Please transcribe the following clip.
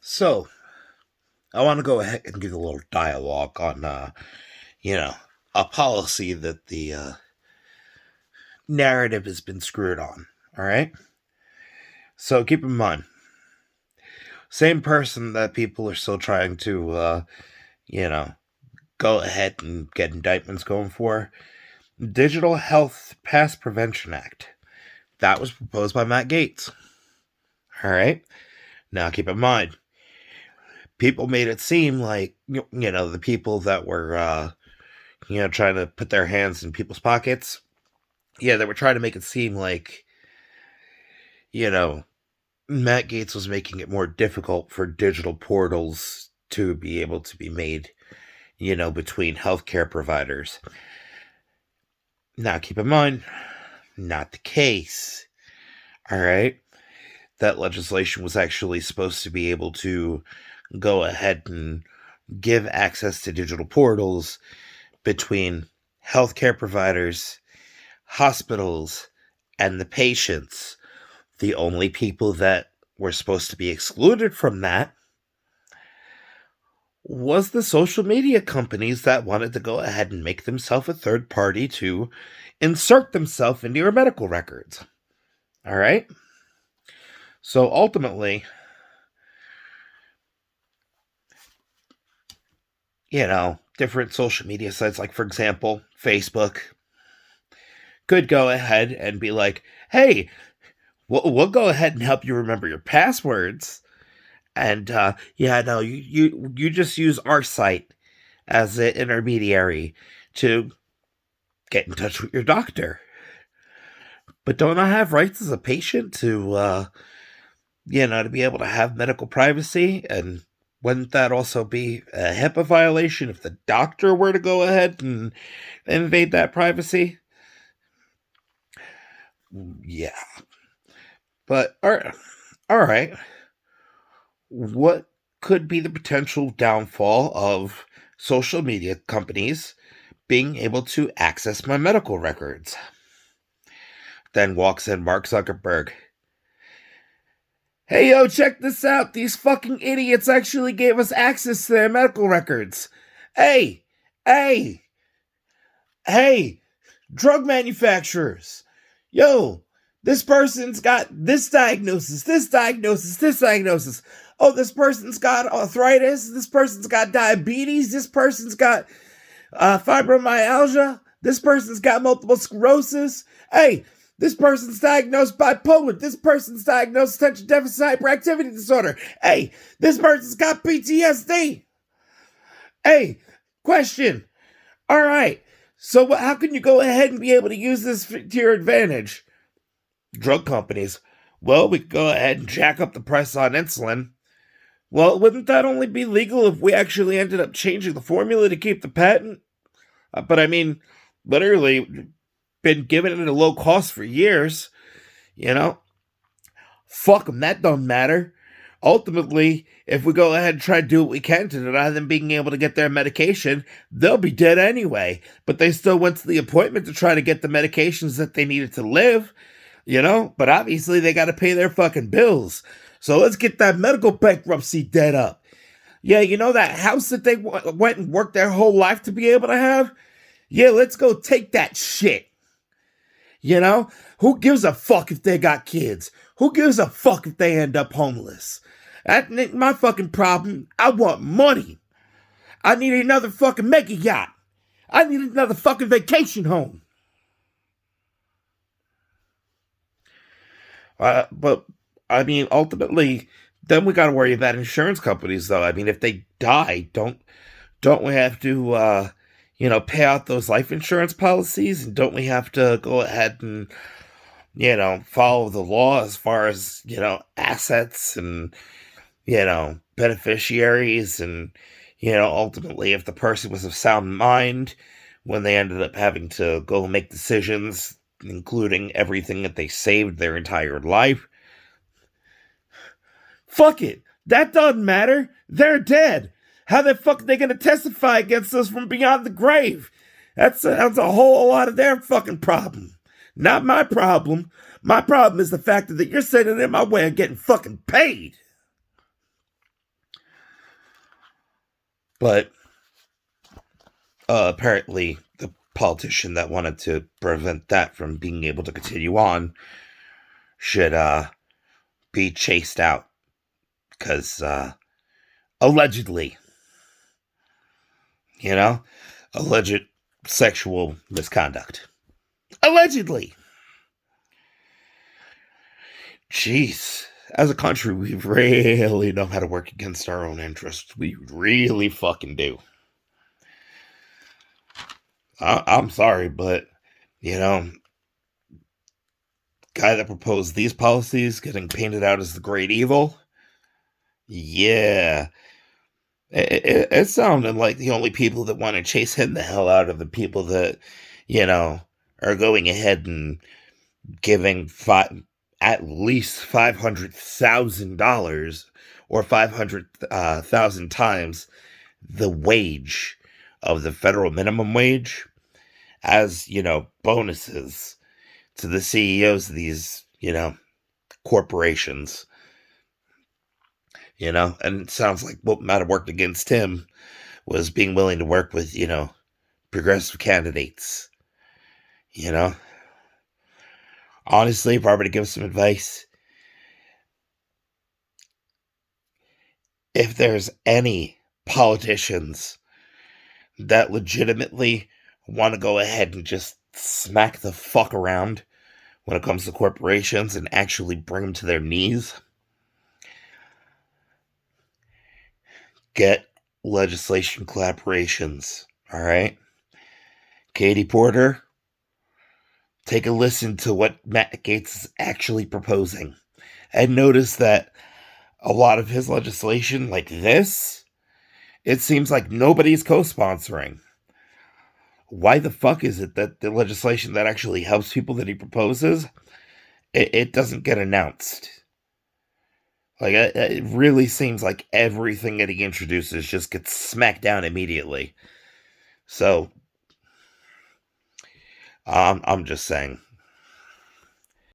So, I want to go ahead and give a little dialogue on, you know, a policy that the narrative has been screwed on. All right? So, keep in mind, same person that people are still trying to, you know, go ahead and get indictments going for. Digital Health Pass Prevention Act. That was proposed by Matt Gaetz. All right? Now, keep in mind, people made it seem like, the people that were, trying to put their hands in people's pockets. Yeah, they were trying to make it seem like, you know, Matt Gaetz was making it more difficult for digital portals to be able to be made, between healthcare providers. Now, keep in mind, not the case. All right? That legislation was actually supposed to be able to go ahead and give access to digital portals between healthcare providers, hospitals, and the patients. The only people that were supposed to be excluded from that was the social media companies that wanted to go ahead and make themselves a third party to insert themselves into your medical records. All right? So ultimately, different social media sites, like, for example, Facebook, could go ahead and be like, hey, we'll go ahead and help you remember your passwords. And you just use our site as an intermediary to get in touch with your doctor. But don't I have rights as a patient to, to be able to have medical privacy? And wouldn't that also be a HIPAA violation if the doctor were to go ahead and invade that privacy? Yeah. But, all right. What could be the potential downfall of social media companies being able to access my medical records? Then walks in Mark Zuckerberg. Hey, yo, check this out. These fucking idiots actually gave us access to their medical records. Hey, hey, hey, drug manufacturers. Yo, this person's got this diagnosis, this diagnosis, this diagnosis. Oh, this person's got arthritis. This person's got diabetes. This person's got fibromyalgia. This person's got multiple sclerosis. Hey, this person's diagnosed bipolar. This person's diagnosed attention deficit hyperactivity disorder. Hey, this person's got PTSD. Hey, question. All right. So how can you go ahead and be able to use this to your advantage? Drug companies. Well, we could go ahead and jack up the price on insulin. Well, wouldn't that only be legal if we actually ended up changing the formula to keep the patent? But I mean, literally, been giving it at a low cost for years. Fuck them, that don't matter. Ultimately, if we go ahead and try to do what we can to deny them being able to get their medication, they'll be dead anyway. But they still went to the appointment to try to get the medications that they needed to live, But obviously, they got to pay their fucking bills. So let's get that medical bankruptcy debt up. Yeah, that house that they went and worked their whole life to be able to have? Yeah, let's go take that shit. Who gives a fuck if they got kids? Who gives a fuck if they end up homeless? That ain't my fucking problem. I want money. I need another fucking mega yacht. I need another fucking vacation home. But, I mean, ultimately, then we gotta worry about insurance companies, though. I mean, if they die, don't we have to, pay out those life insurance policies? And don't we have to go ahead and, follow the law as far as, assets and, beneficiaries and, ultimately if the person was of sound mind when they ended up having to go make decisions, including everything that they saved their entire life. Fuck it. That doesn't matter. They're dead. How the fuck are they going to testify against us from beyond the grave? That's a whole lot of their fucking problem. Not my problem. My problem is the fact that you're sitting in my way of getting fucking paid. But apparently, the politician that wanted to prevent that from being able to continue on should be chased out because allegedly, you know, alleged sexual misconduct. Allegedly. Jeez. As a country, we really know how to work against our own interests. We really fucking do. I'm sorry, but, you know, guy that proposed these policies getting painted out as the great evil, yeah. It sounded like the only people that want to chase him the hell out of the people that, you know, are going ahead and giving at least $500,000 or 500,000 times the wage of the federal minimum wage as, bonuses to the CEOs of these, corporations, and it sounds like what might have worked against him was being willing to work with, progressive candidates, you know. Honestly, if I were to give some advice, if there's any politicians that legitimately want to go ahead and just smack the fuck around when it comes to corporations and actually bring them to their knees, get legislation collaborations, all right? Katie Porter, take a listen to what Matt Gaetz is actually proposing and notice that a lot of his legislation, like this, it seems like nobody's co-sponsoring. Why the fuck is it that the legislation that actually helps people that he proposes, it doesn't get announced? Like, it really seems like everything that he introduces just gets smacked down immediately. So, I'm just saying,